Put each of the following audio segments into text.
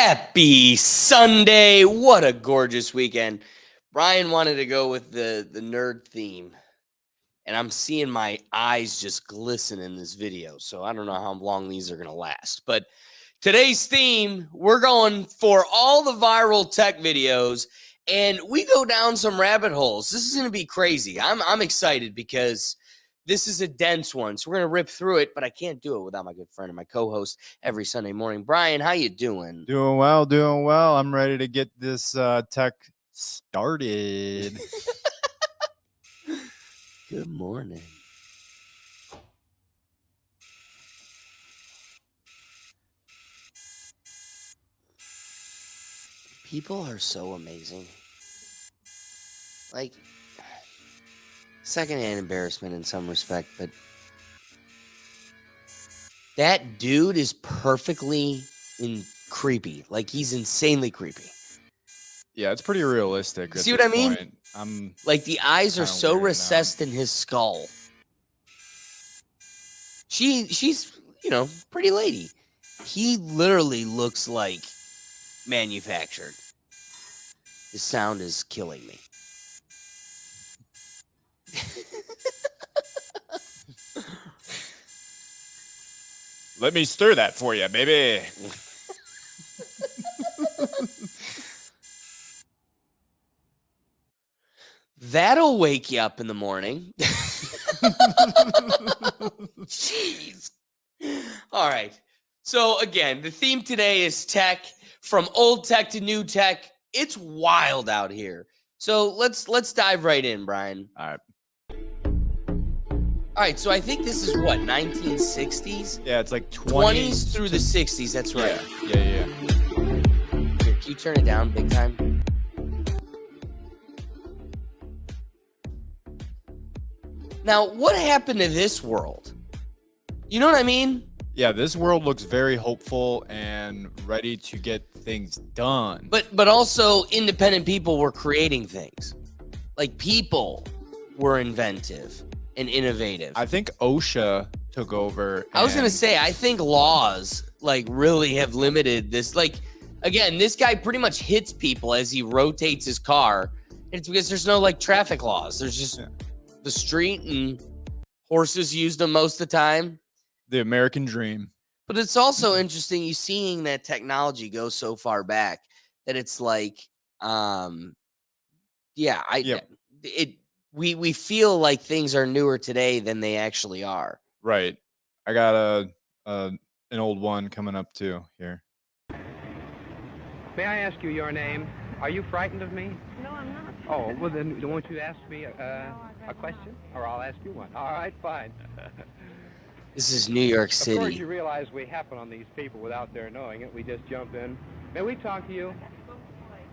Happy Sunday. What a gorgeous weekend. Brian wanted to go with the nerd theme. And I'm seeing my eyes just glisten in this video. So I don't know how long these are going to last. But today's theme, we're going for all the viral tech videos. And we go down some rabbit holes. This is going to be crazy. I'm excited because this is a dense one. So we're going to rip through it. But I can't do it without my good friend and my co-host every Sunday morning. Brian, how you doing? Doing well, doing well. I'm ready to get this tech started. Good morning. People are so amazing. Like, secondhand embarrassment in some respect, but that dude is perfectly creepy. Like, he's insanely creepy. Yeah, it's pretty realistic. See what I mean? Point. I'm like, the eyes are so recessed in his skull. She's, pretty lady. He literally looks like manufactured. The sound is killing me. Let me stir that for you, baby. That'll wake you up in the morning. Jeez. All right. So again, the theme today is tech, from old tech to new tech. It's wild out here. So let's dive right in, Brian. All right. All right, so I think this is what, 1960s? Yeah, it's like 20s through the 60s. That's right. Yeah. Here, can you turn it down big time? Now, what happened to this world? You know what I mean? Yeah, this world looks very hopeful and ready to get things done. But also independent people were creating things. Like, people were inventive and innovative. I think OSHA took over. I was going to say, I think laws really have limited this. Again, this guy pretty much hits people as he rotates his car. And it's because there's no traffic laws. There's just the street, and horses use them most of the time. The American dream. But it's also interesting you seeing that technology go so far back that it's we feel like things are newer today than they actually are. Right. I got an old one coming up too here. May I ask you your name? Are you frightened of me? No, I'm not. Oh, well then, won't you ask me a question? Or I'll ask you one. All right, fine. This is New York City. Of course, you realize we happen on these people without their knowing it. We just jump in. May we talk to you?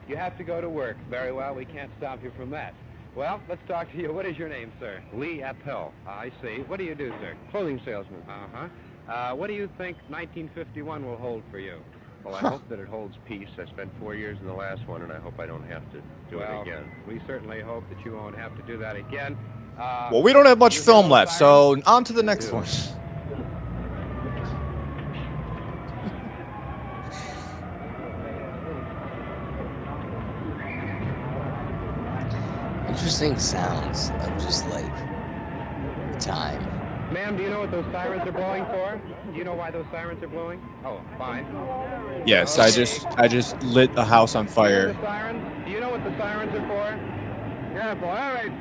You have to go to work. Very well, we can't stop you from that. Well, let's talk to you. What is your name, sir? Lee Appel. I see. What do you do, sir? Clothing salesman. What do you think 1951 will hold for you? Well, I hope that it holds peace. I spent 4 years in the last one, and I hope I don't have to do it again. We certainly hope that you won't have to do that again. Well, we don't have much film left, so on to the next one. Interesting sounds of just time. Ma'am, do you know what those sirens are blowing for? Do you know why those sirens are blowing? Oh, fine. Yes, I just lit a house on fire. The sirens? Do you know what the sirens are for? Yeah, for air raid,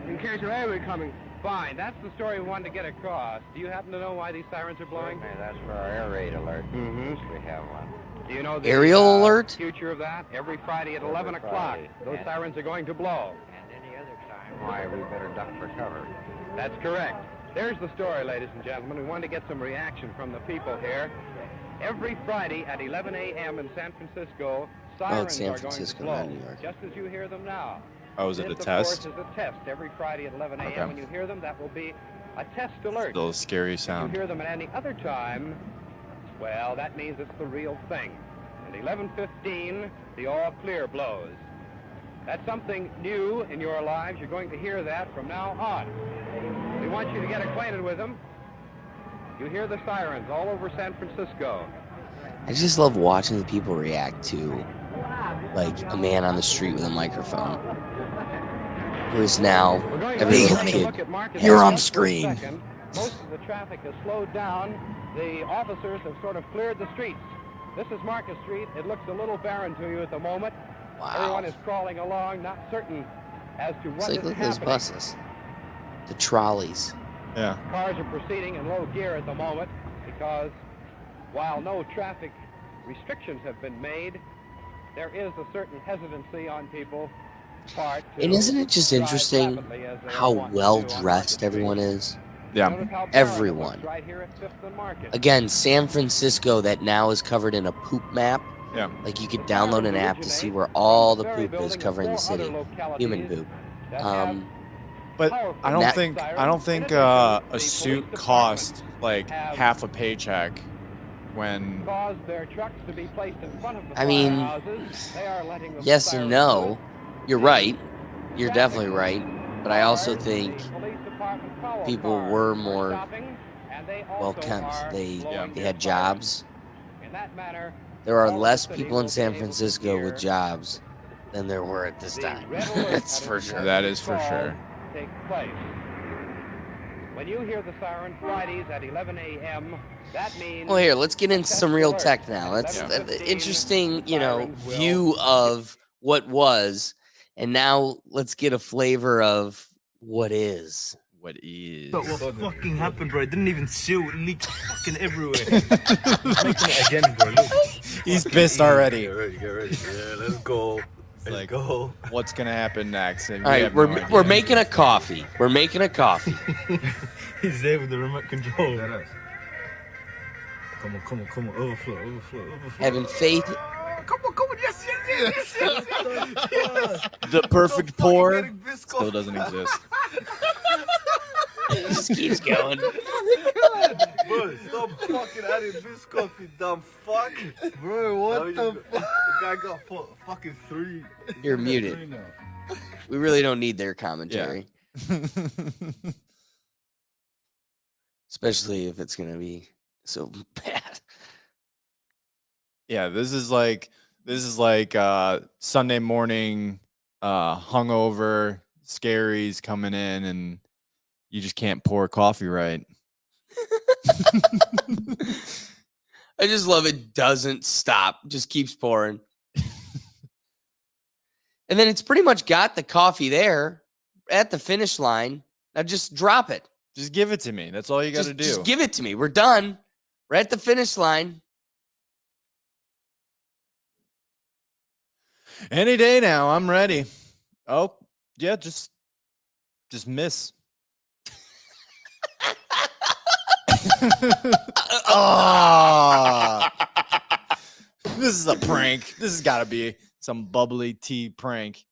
in case of air raid coming. Fine, that's the story we wanted to get across. Do you happen to know why these sirens are blowing? Okay, that's for our air raid alert. Mm-hmm. We have one. Do you know the aerial alert? Future of that? Every Friday at 11 o'clock, those sirens are going to blow. And any other time, why, we better duck for cover. That's correct. There's the story, ladies and gentlemen. We wanted to get some reaction from the people here. Every Friday at 11 a.m. in San Francisco, sirens San are Francisco, going not to New blow, York. just as you hear them now. Oh, is it a This, test? of course, is a test. Every Friday at 11 a.m. Okay. when you hear them, that will be a test alert. Little scary If sound. you hear them at any other time, well, that means it's the real thing. At 11:15, the all clear blows. That's something new in your lives. You're going to hear that from now on. We want you to get acquainted with them. You hear the sirens all over San Francisco. I just love watching the people react to like a man on the street with a microphone who is now every little kid. You're on screen. Most of the traffic has slowed down. The officers have sort of cleared the streets. This is Market Street. It looks a little barren to you at the moment. Wow. Everyone is crawling along, not certain as to It's what like is look at those happening. buses. The trolleys. Yeah. Cars are proceeding in low gear at the moment because while no traffic restrictions have been made, there is a certain hesitancy on people's part. And isn't it just interesting how well dressed everyone is? Yeah. Everyone. Right here at 5th and Market. Again, San Francisco that now is covered in a poop map. Yeah. Like you could download an app to see where all the poop is covering the city. Human poop. But I don't think a suit cost like half a paycheck when I mean, yes and no. You're right. You're definitely right. But I also think people were more well kept. They had jobs. There are less people in San Francisco with jobs than there were at this time. That's for sure. that is for sure. Take place. When you hear the siren Fridays at 11 a.m., that means... Well, here, let's get into some real tech now. That's an interesting, view of what was, and now let's get a flavor of what is. What is? But what fucking happened, bro? It didn't even seal. It leaked fucking everywhere. He's making it again, bro. Look. He's pissed already. Get ready. Yeah, let's go. Like, what's gonna happen next? And All right, we're making a coffee. We're making a coffee. He's there with the remote control. Come on. Overflow. Having faith. Come on. Yes. The perfect pour still doesn't exist. It just keeps going. Bro, stop fucking adding this coffee, dumb fuck. Bro, what the fuck? The guy got fucking 3. You're muted. We really don't need their commentary. Especially if it's going to be so bad. Yeah, this is like Sunday morning, hungover, scaries coming in, and you just can't pour coffee right. I just love it. Doesn't stop. Just keeps pouring. And then it's pretty much got the coffee there at the finish line. Now just drop it. Just give it to me. That's all you got to do. Just give it to me. We're done. We're at the finish line. Any day now, I'm ready. Oh, yeah, just miss. Oh, this is a prank. This has got to be some bubbly tea prank.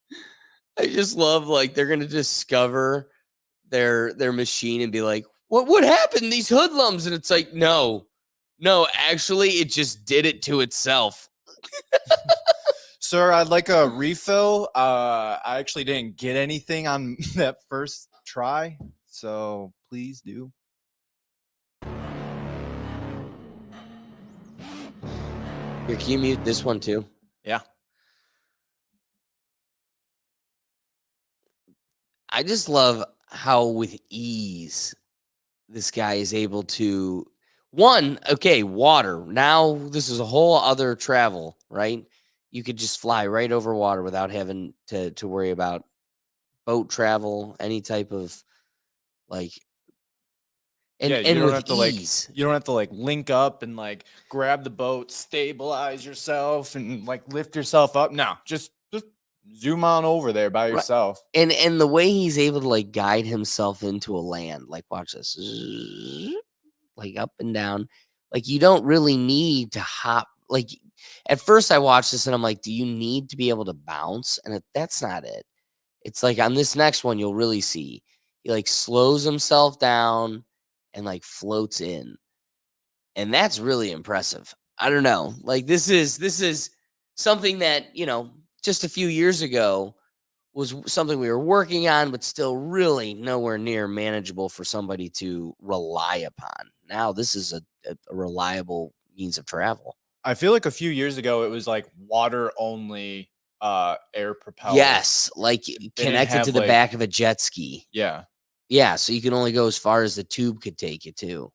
I just love they're gonna discover their machine and be like, what happened? These hoodlums, and it's like, no, actually, it just did it to itself. Sir, I'd like a refill. I actually didn't get anything on that first try, so please do. Here, can you mute this one too? Yeah. I just love how with ease this guy is able to water. Now this is a whole other travel, right? You could just fly right over water without having to worry about boat travel, any type of and you don't with have to ease. you don't have to link up and grab the boat, stabilize yourself, and lift yourself up. No, just zoom on over there by yourself. And the way he's able to guide himself into a land, watch this, up and down. You don't really need to hop. At first I watched this and I'm like, do you need to be able to bounce? And that's not it. It's on this next one, you'll really see he slows himself down and floats in. And that's really impressive. I don't know. This is something that, just a few years ago was something we were working on, but still really nowhere near manageable for somebody to rely upon. Now this is a reliable means of travel. I feel like a few years ago it was like water only air propelled. Yes, like connected have, to the like- back of a jet ski. Yeah. Yeah, so you can only go as far as the tube could take you too.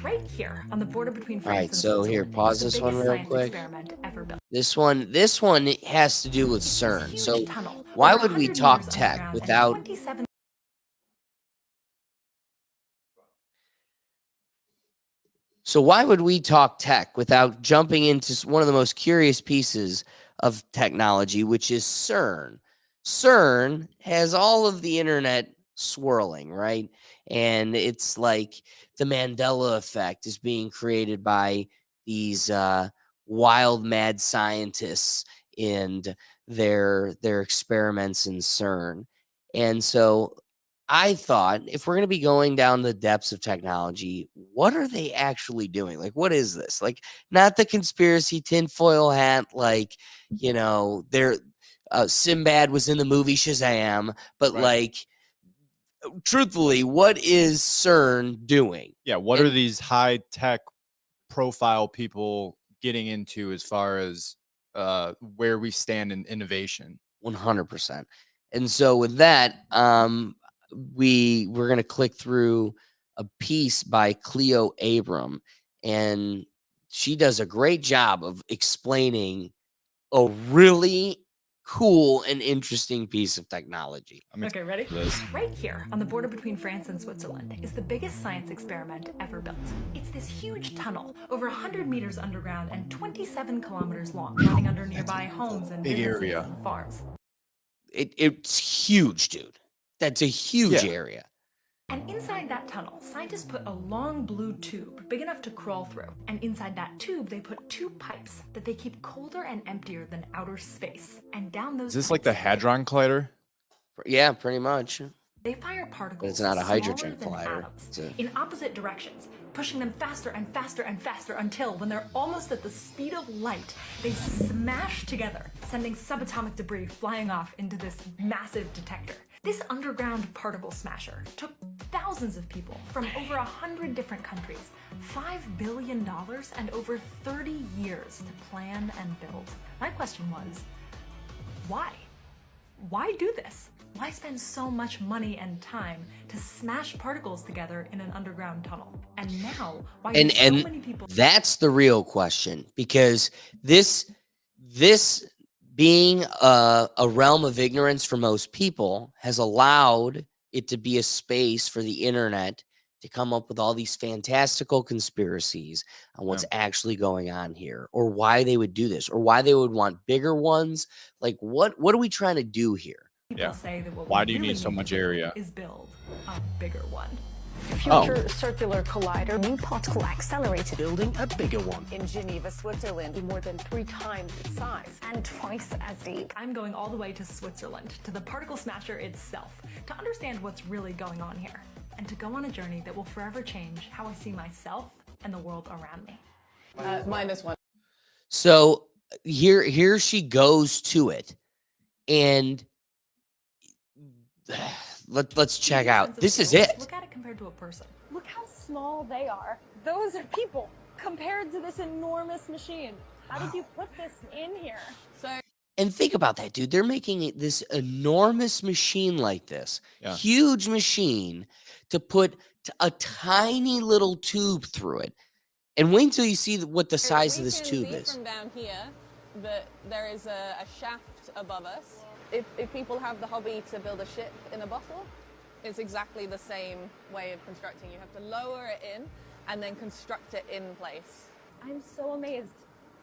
Right here on the border between All right, France and so here, Switzerland, pause is the this one biggest real science quick. experiment ever built. This one has to do with CERN. Huge So tunnel, why over would we 100 talk meters tech underground and without 27 So why would we talk tech without jumping into one of the most curious pieces of technology, which is CERN? CERN has all of the internet swirling, right? And it's like the Mandela effect is being created by these wild, mad scientists and their experiments in CERN. And so I thought if we're going to be going down the depths of technology, what are they actually doing? Like, what is this? Like, not the conspiracy tinfoil hat, like, they're Sinbad was in the movie Shazam, but Right. like, truthfully, what is CERN doing? Yeah. What are these high tech profile people getting into as far as where we stand in innovation? 100%. And so with that, we're going to click through a piece by Cleo Abram, and she does a great job of explaining a really cool and interesting piece of technology. Okay, ready? for this. Right here on the border between France and Switzerland is the biggest science experiment ever built. It's this huge tunnel, over 100 meters underground and 27 kilometers long, running under nearby homes and big businesses area. and farms. It's huge, dude. That's a huge Yeah. area. And inside that tunnel, scientists put a long blue tube big enough to crawl through. And inside that tube, they put two pipes that they keep colder and emptier than outer space. And down those Is this like the pipes, Hadron Collider? Yeah, pretty much. they fire particles it's not a hydrogen smaller than collider. atoms It's a- in opposite directions, pushing them faster and faster and faster until, when they're almost at the speed of light, they smash together, sending subatomic debris flying off into this massive detector. This underground particle smasher took thousands of people from over 100 different countries, $5 billion, and over 30 years to plan and build. My question was, why? Why do this? Why spend so much money and time to smash particles together in an underground tunnel? And now, why do so many people... That's the real question, because this being a realm of ignorance for most people has allowed it to be a space for the internet to come up with all these fantastical conspiracies on what's actually going on here, or why they would do this, or why they would want bigger ones. Like, what are we trying to do here? People say that what Why we do you really need so to much do area? is build a bigger one. Future Circular Collider, new particle accelerator, building a bigger one in Geneva, Switzerland, more than 3 times its size and twice as deep. I'm going all the way to Switzerland, to the particle smasher itself, to understand what's really going on here, and to go on a journey that will forever change how I see myself and the world around me. -1. So here she goes to it, and let's check out. This is it. Look at it compared to a person. Look how small they are. Those are people compared to this enormous machine. How did you put this in here? And think about that, dude. They're making this enormous machine like this, Yeah. huge machine, to put a tiny little tube through it. And wait until you see what the size of this tube is. From down here that there is a shaft above us. If people have the hobby to build a ship in a bottle, it's exactly the same way of constructing. You have to lower it in and then construct it in place. I'm so amazed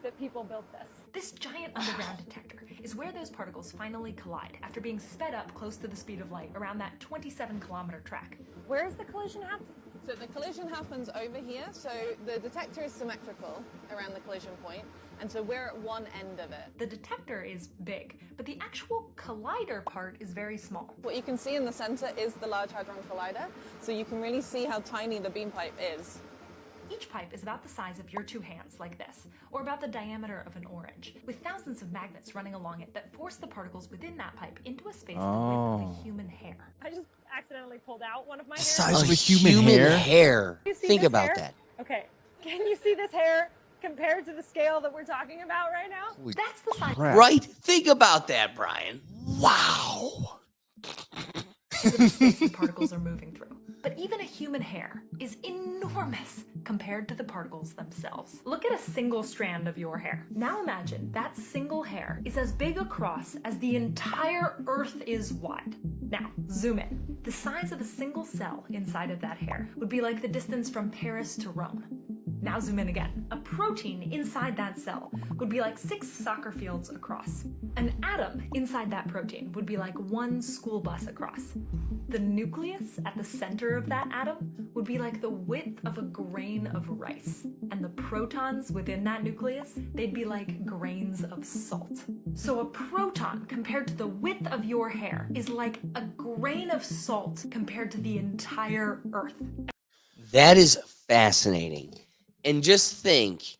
that people built this. This giant underground detector is where those particles finally collide after being sped up close to the speed of light around that 27-kilometer track. Where's the collision happen? So the collision happens over here. So the detector is symmetrical around the collision point, and so we're at one end of it. The detector is big, but the actual collider part is very small. What you can see in the center is the Large Hadron Collider, so you can really see how tiny the beam pipe is. Each pipe is about the size of your 2 hands, like this, or about the diameter of an orange, with thousands of magnets running along it that force the particles within that pipe into a space the width of a human hair. I just accidentally pulled out one of my hairs. Size of a human hair? hair. You see Think this about hair? that. Okay, Can you see this hair compared to the scale that we're talking about right now? That's the size Right? Think about that, Brian. Wow. of the space the particles are moving through. But even a human hair is enormous compared to the particles themselves. Look at a single strand of your hair. Now imagine that single hair is as big across as the entire Earth is wide. Now, zoom in. The size of a single cell inside of that hair would be like the distance from Paris to Rome. Now zoom in again. A protein inside that cell would be like 6 soccer fields across. An atom inside that protein would be like 1 school bus across. The nucleus at the center of that atom would be like the width of a grain of rice. And the protons within that nucleus, they'd be like grains of salt. So a proton compared to the width of your hair is like a grain of salt compared to the entire Earth. That is fascinating. And just think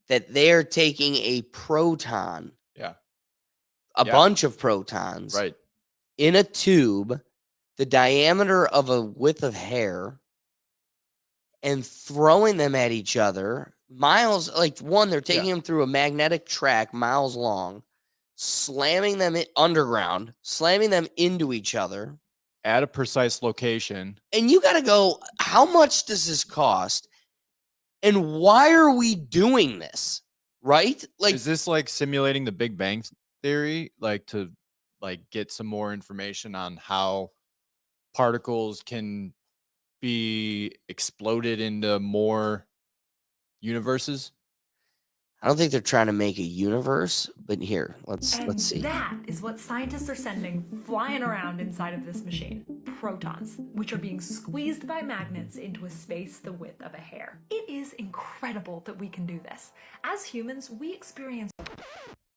that they're taking a proton, a bunch of protons, in a tube, the diameter of a width of hair, and throwing them at each other miles. Like they're taking them through a magnetic track miles long, slamming them underground, slamming them into each other at a precise location. And you got to go, how much does this cost? And why are we doing this? Right? Like, is this like simulating the Big Bang theory? Like to get some more information on how particles can be exploded into more universes? I don't think they're trying to make a universe, but here, let's see. That is what scientists are sending flying around inside of this machine. Protons, which are being squeezed by magnets into a space the width of a hair. It is incredible that we can do this. As humans, we experience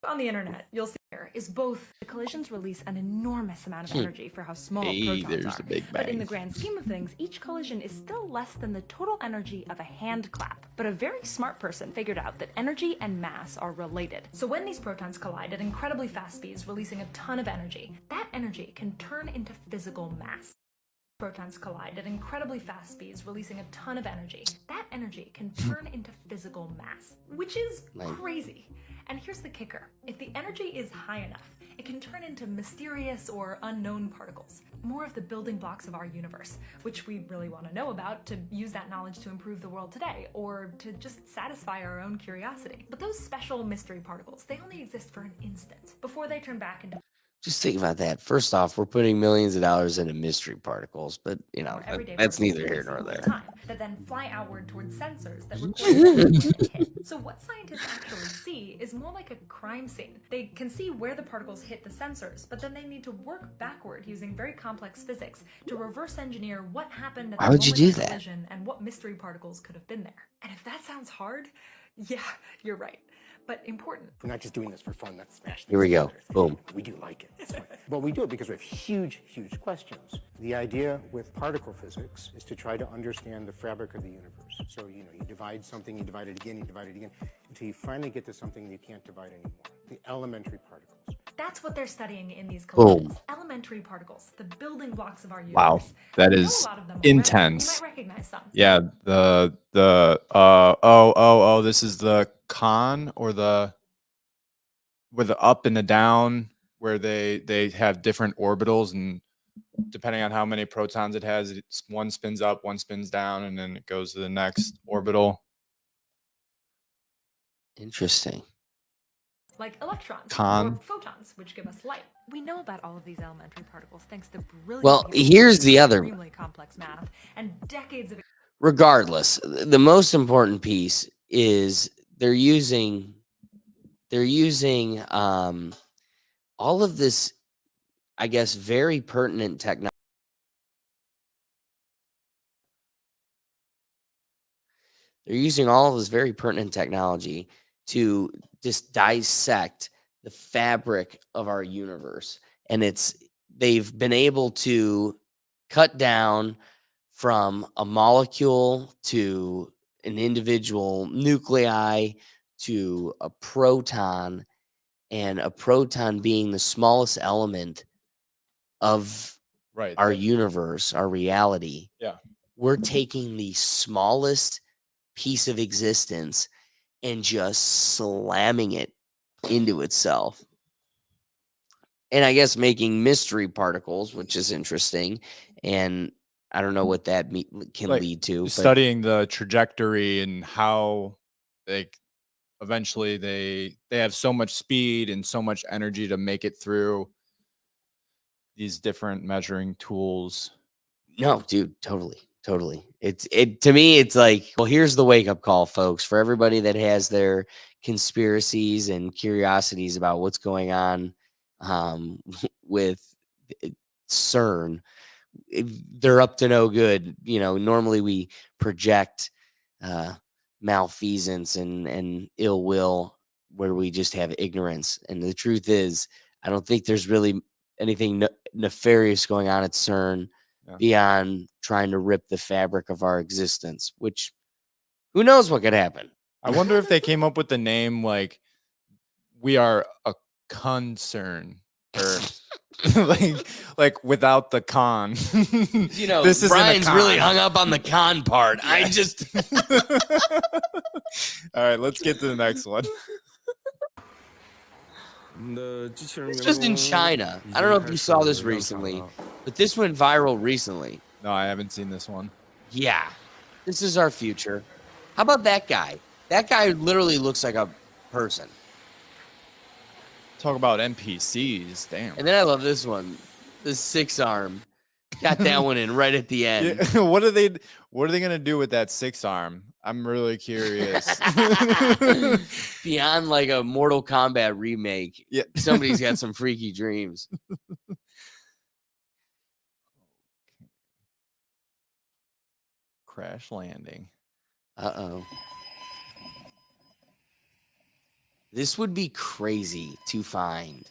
on the internet, you'll see here is both the collisions release an enormous amount of energy for how small protons are. The Big Bang. But in the grand scheme of things, each collision is still less than the total energy of a hand clap. But a very smart person figured out that energy and mass are related. So when these protons collide at incredibly fast speeds, releasing a ton of energy, that energy can turn into physical mass. Protons collide at incredibly fast speeds, releasing a ton of energy. That energy can turn into physical mass, which is crazy. And here's the kicker. If the energy is high enough, it can turn into mysterious or unknown particles, more of the building blocks of our universe, which we really want to know about to use that knowledge to improve the world today, or to just satisfy our own curiosity. But those special mystery particles, they only exist for an instant before they turn back into Just think about that. First off, we're putting millions of dollars into mystery particles, but that's neither here nor there. That then fly outward towards sensors that record hit. So what scientists actually see is more like a crime scene. They can see where the particles hit the sensors, but then they need to work backward using very complex physics to reverse engineer what happened at the moment of the collision and what mystery particles could have been there. And if that sounds hard, yeah, you're right. But important. We're not just doing this for fun. That's smash. Here we go. Boom. We do like it. But we do it because we have huge, huge questions. The idea with particle physics is to try to understand the fabric of the universe. So, you divide something, you divide it again, until you finally get to something you can't divide anymore. The elementary particles. That's what they're studying in these collisions. Elementary particles, the building blocks of our universe. Wow, that is intense. You might recognize some. Yeah, this is the con or the up and the down where they have different orbitals, and depending on how many protons it has, one spins up, one spins down, and then it goes to the next orbital. Interesting. Like electrons or photons, which give us light. We know about all of these elementary particles thanks to brilliant. Well, here's the other. Extremely complex math and decades of. Regardless, the most important piece is they're using all of this, I guess, very pertinent technology. They're using all of this very pertinent technology to just dissect the fabric of our universe. And they've been able to cut down from a molecule to an individual nuclei to a proton, and a proton being the smallest element of our universe, our reality. Yeah. We're taking the smallest piece of existence and just slamming it into itself. And I guess making mystery particles, which is interesting. And I don't know what that can Like, lead to. But studying the trajectory and how like eventually they have so much speed and so much energy to make it through these different measuring tools. no, dude, totally. To me, it's like, well, here's the wake up call, folks, for everybody that has their conspiracies and curiosities about what's going on with CERN. They're up to no good. Normally we project malfeasance and ill will where we just have ignorance. And the truth is, I don't think there's really anything nefarious going on at CERN beyond trying to rip the fabric of our existence, which who knows what could happen. I wonder if they came up with the name like we are a concern or like without the con. This Brian's really hung up on the con part. Yeah. I just all right, let's get to the next one. This was in China. I don't know if you saw this recently, but this went viral recently. No, I haven't seen this one. Yeah, this is our future. How about that guy? That guy literally looks like a person. Talk about NPCs, damn. And then I love this one, the 6-arm. Got that one in right at the end. Yeah. What are they gonna do with that 6-arm? I'm really curious. Beyond like a Mortal Kombat remake, yeah, somebody's got some freaky dreams. Crash landing. Uh-oh. This would be crazy to find.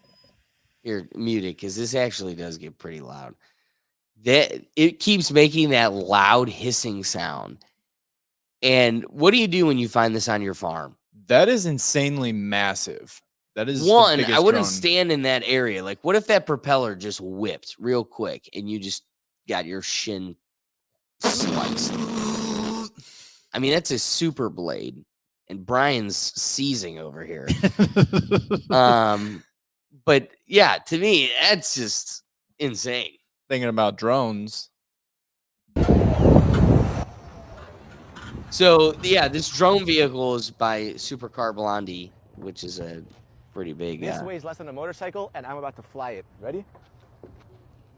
Here, mute it, because this actually does get pretty loud. It keeps making that loud hissing sound. And what do you do when you find this on your farm? That is insanely massive. That is one. I wouldn't drone. stand in that area. Like, what if that propeller just whipped real quick and you just got your shin sliced? I mean, that's a super blade, and Brian's seizing over here. But yeah, to me, that's just insane. Thinking about drones. So yeah, this drone vehicle is by Supercar Blondie, which is a pretty big. This weighs less than a motorcycle, and I'm about to fly it. Ready?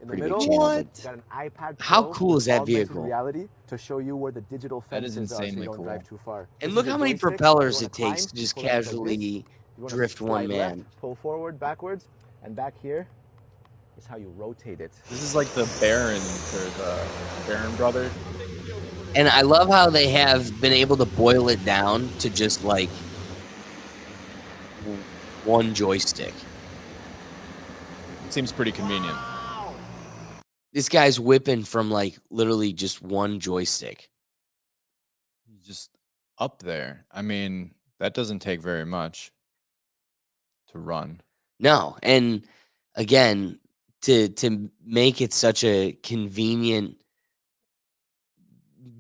In the Pretty middle, big channel, got an iPad how Pro cool is with that augmented vehicle? Reality to show you where the digital fences are, so you insanely don't cool. drive too far. And This look is how your many joystick. If you propellers wanna it takes climb, to just pull it like this. casually You wanna drift one slide man. left, pull forward, backwards, and back here is how you rotate it. This is like the Baron or the Baron brother. And I love how they have been able to boil it down to just like one joystick. Seems pretty convenient. This guy's whipping from like literally just one joystick. Just up there. I mean, that doesn't take very much to run. No, and again, to make it such a convenient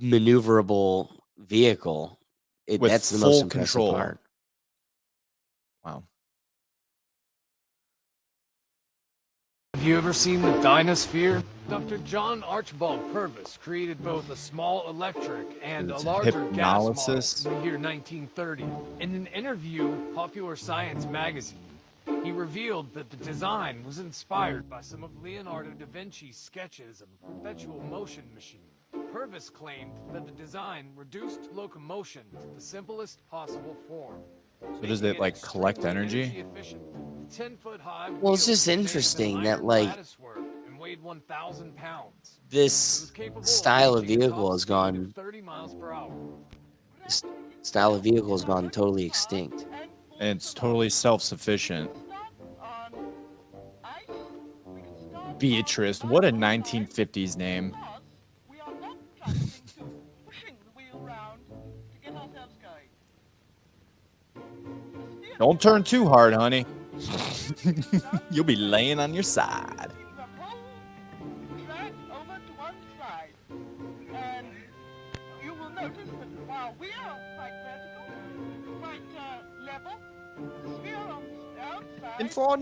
maneuverable vehicle, With that's the full most impressive control. part. Wow. Have you ever seen the Dynasphere? Dr. John Archibald Purvis created both a small electric and a It's larger gas model hypnolysis. in the year 1930. In an interview, Popular Science magazine, he revealed that the design was inspired by some of Leonardo da Vinci's sketches of a perpetual motion machine. Purvis claimed that the design reduced locomotion to the simplest possible form. So does it like collect energy? 10-foot high Well, it's wheels just with interesting iron that like lattice work and weighed 1,000 pounds. this style of vehicle has gone 30 miles per hour. this style of vehicle has gone totally extinct. And it's totally self-sufficient. Beatrice, what a 1950s name. Don't turn too hard, honey. You'll be laying on your side. And you will notice that while we are And for our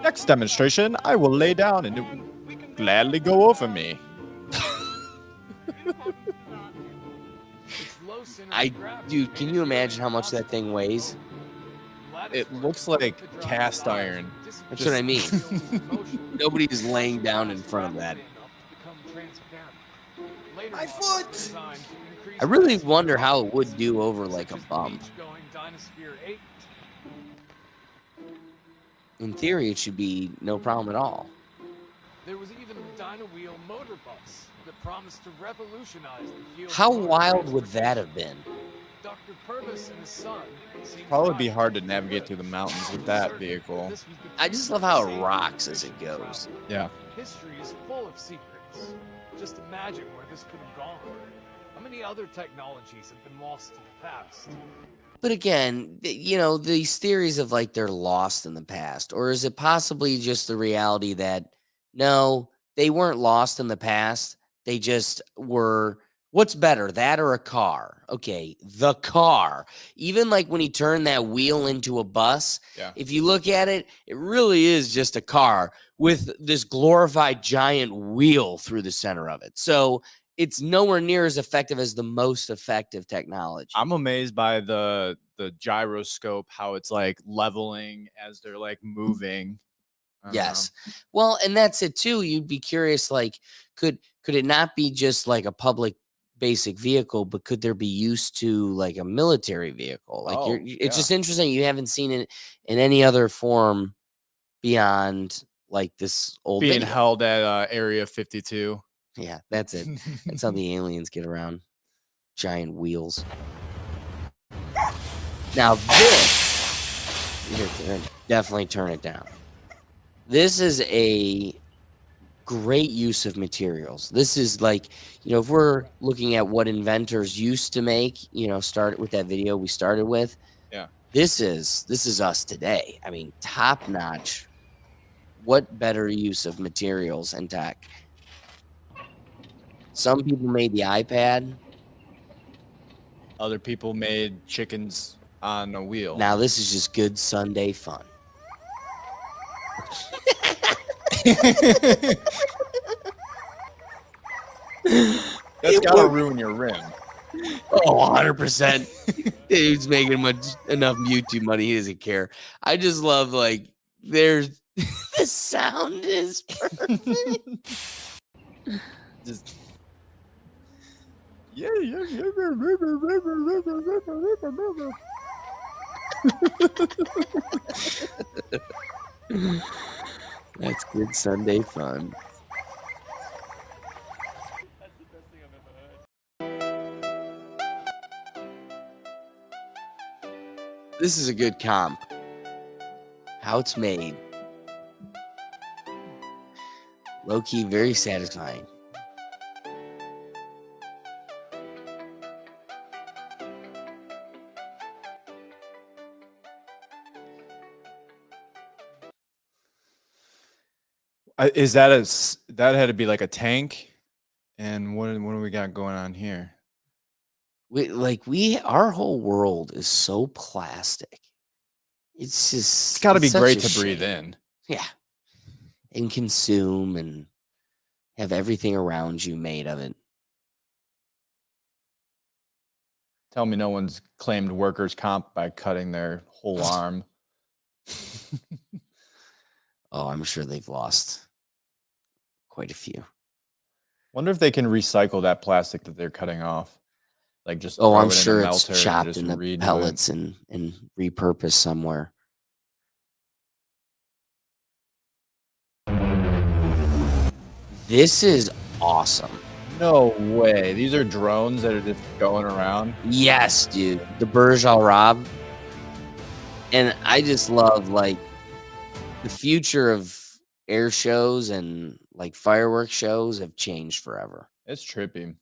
next demonstration, I will lay down and it will gladly go over me. Dude, can you imagine how much that thing weighs? It looks like cast iron. That's what I mean. Nobody is laying down in front of that. My foot! I really wonder how it would do over like a bump. In theory, it should be no problem at all. There was even a dyno-wheel motor bus that promised to revolutionize the field. How wild would that have been? Dr. Purvis and his son Probably be hard to navigate through the mountains with that vehicle. I just love how it rocks as it goes. Yeah. History is full of secrets. Just imagine where this could have gone. How many other technologies have been lost in the past? But again, you know, these theories of like they're lost in the past, or is it possibly just the reality that no, they weren't lost in the past. They just were. What's better, that or a car? Okay, the car. Even like when he turned that wheel into a bus, if you look at it, it really is just a car with this glorified giant wheel through the center of it. So it's nowhere near as effective as the most effective technology. I'm amazed by the gyroscope, how it's like leveling as they're like moving. Yes. Well, and that's it too. You'd be curious, like, could it not be just like a public basic vehicle, but could there be use to like a military vehicle? Like it's just interesting. You haven't seen it in any other form beyond like this old being video. held at Area 52. Yeah, that's it. That's how the aliens get around. Giant wheels. Now this, here, definitely turn it down. This is a great use of materials. This is like, you know, if we're looking at what inventors used to make, you know, start with that video we started with. Yeah. This is us today. I mean, top notch. What better use of materials and tech? Some people made the iPad. Other people made chickens on a wheel. Now this is just good Sunday fun. That's gotta ruin your rim. Oh, 100%. Dude's making enough YouTube money. He doesn't care. I just love, like, there's the sound is perfect. Just That's good Sunday fun. This is a good comp. How it's made. Low-key, very satisfying. Is that that had to be like a tank? And what do we got going on here? Our whole world is so plastic. It's just, It's got to be such great a to breathe shame. in. Yeah. And consume and have everything around you made of it. Tell me no one's claimed workers' comp by cutting their whole arm. Oh, I'm sure they've lost quite a few. Wonder if they can recycle that plastic that they're cutting off. Like just Oh, throw I'm it in a sure melter it's and chopped just into redo it. pellets and repurposed somewhere. This is awesome. No way. These are drones that are just going around. Yes, dude. The Burj Al Arab. And I just love, like, the future of air shows and, like, fireworks shows have changed forever. It's trippy.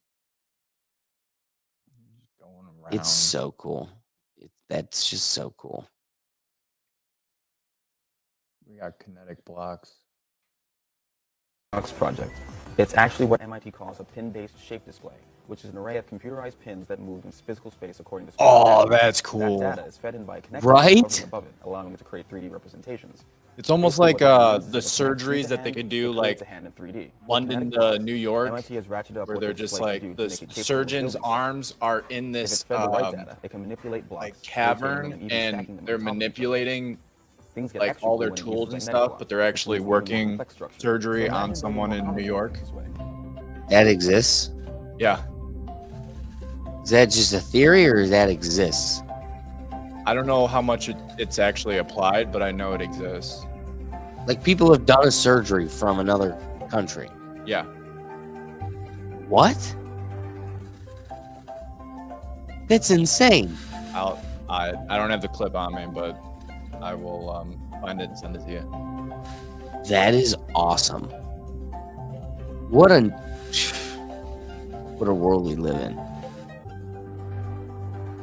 Going around. It's so cool. That's just so cool. We got kinetic blocks. Project. It's actually what MIT calls a pin-based shape display. which is an array of computerized pins that move in physical space according to Oh, data. that's cool. That data is fed in by connectors Right? above it, allowing it to create 3D representations. It's almost Basically, like what that means is the if a plant surgeries needs a that they hand, can do, it creates like a hand in 3D. London Kinetic to New York, MIT has ratcheted up where what they're this just device can like do the to make it capable of surgeon's building arms are in If it's this fed the right data, it can manipulate blocks, like rotating them cavern, and even and stacking them they're on top of each other. manipulating Things get like extra all cool their when it tools uses and magnetic stuff, blocks, but they're which actually moves in a more working complex structure. surgery So on imagine someone building in more New York. this way. That exists? Yeah, Is that just a theory or that exists? I don't know how much it's actually applied, but I know it exists. Like people have done a surgery from another country. Yeah. What? That's insane. I don't have the clip on me, but I will find it and send it to you. That is awesome. What a world we live in.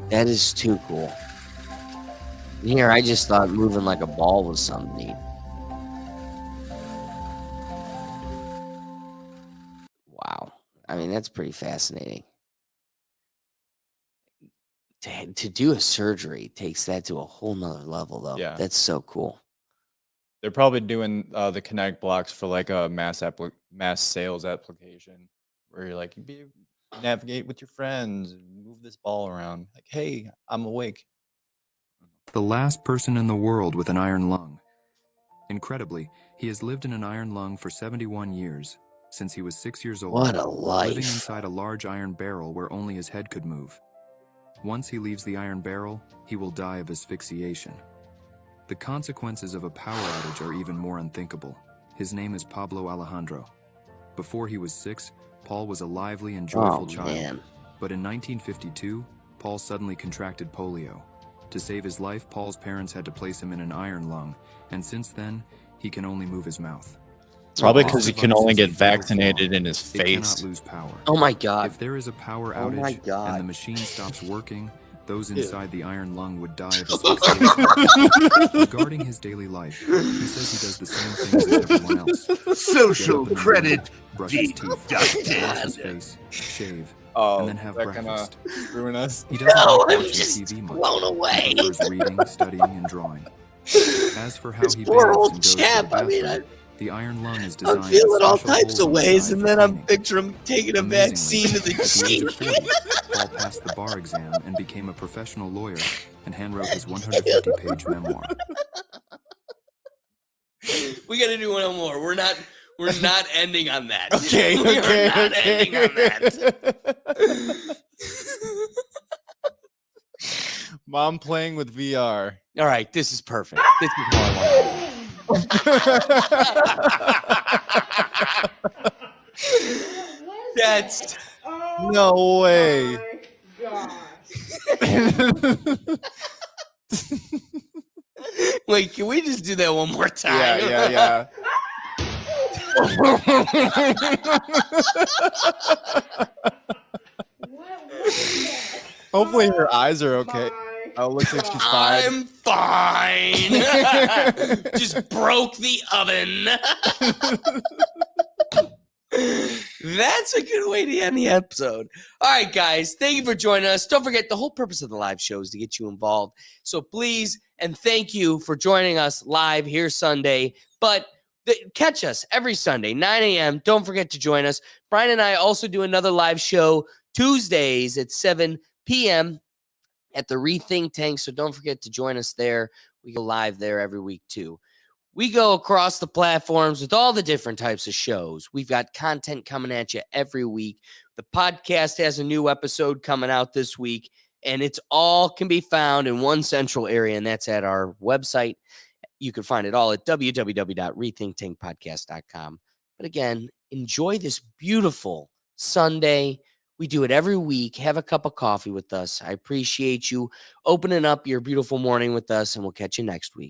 That is too cool. And here, I just thought moving like a ball was something neat. Wow. I mean, that's pretty fascinating. To do a surgery takes that to a whole nother level, though. Yeah. That's so cool. They're probably doing the Connect blocks for like a mass sales application where you're like, you navigate with your friends and move this ball around. Like, hey, I'm awake. The last person in the world with an iron lung. Incredibly, he has lived in an iron lung for 71 years, since he was 6 years old. What a life. Living inside a large iron barrel where only his head could move. Once he leaves the iron barrel, he will die of asphyxiation. The consequences of a power outage are even more unthinkable. His name is Pablo Alejandro. Before he was 6, Paul was a lively and joyful child. Man. But in 1952, Paul suddenly contracted polio. To save his life, Paul's parents had to place him in an iron lung, and since then, he can only move his mouth. Probably because he can only get vaccinated in his It cannot face. lose power. Oh my God. If there is a power Oh my outage God. and the machine stops working, those Ew. inside the iron lung would die of asphyxiation. Regarding his daily life, he says he does the same things as everyone else. Social Get up in the credit morning, brush his teeth, deducted. wash his face, shave, Oh, and then have that gonna breakfast. ruin us. He doesn't No, like I'm watching just TV much. blown away. He prefers reading, studying, and drawing. As for how This he poor bathes old and goes to chap, the I mean, bathroom, the iron lung is designed I'm with feeling all special types of holes ways, inside and for then I'm cleaning. picturing him taking a Amazingly, vaccine to the at the age cheek. of 40, Paul passed the bar exam and became a professional lawyer and handwrote his 150-page memoir. We got to do one more. We're not ending on that. Okay, We are okay, not okay. ending on that. Mom playing with VR. All right, this is perfect. This is more I want. That's No way. Wait, can we just do that one more time? Yeah. Hopefully her eyes are okay. Oh, looks like she's fine. I'm fine. Just broke the oven. That's a good way to end the episode. All right, guys. Thank you for joining us. Don't forget, the whole purpose of the live show is to get you involved. So please and thank you for joining us live here Sunday. But catch us every Sunday, 9 a.m. Don't forget to join us. Brian and I also do another live show Tuesdays at 7 p.m. at the REthink Tank. So don't forget to join us there. We go live there every week too. We go across the platforms with all the different types of shows. We've got content coming at you every week. The podcast has a new episode coming out this week, and it's all can be found in one central area, and that's at our website. You can find it all at www.rethinktankpodcast.com. But again, enjoy this beautiful Sunday. We do it every week. Have a cup of coffee with us. I appreciate you opening up your beautiful morning with us, and we'll catch you next week.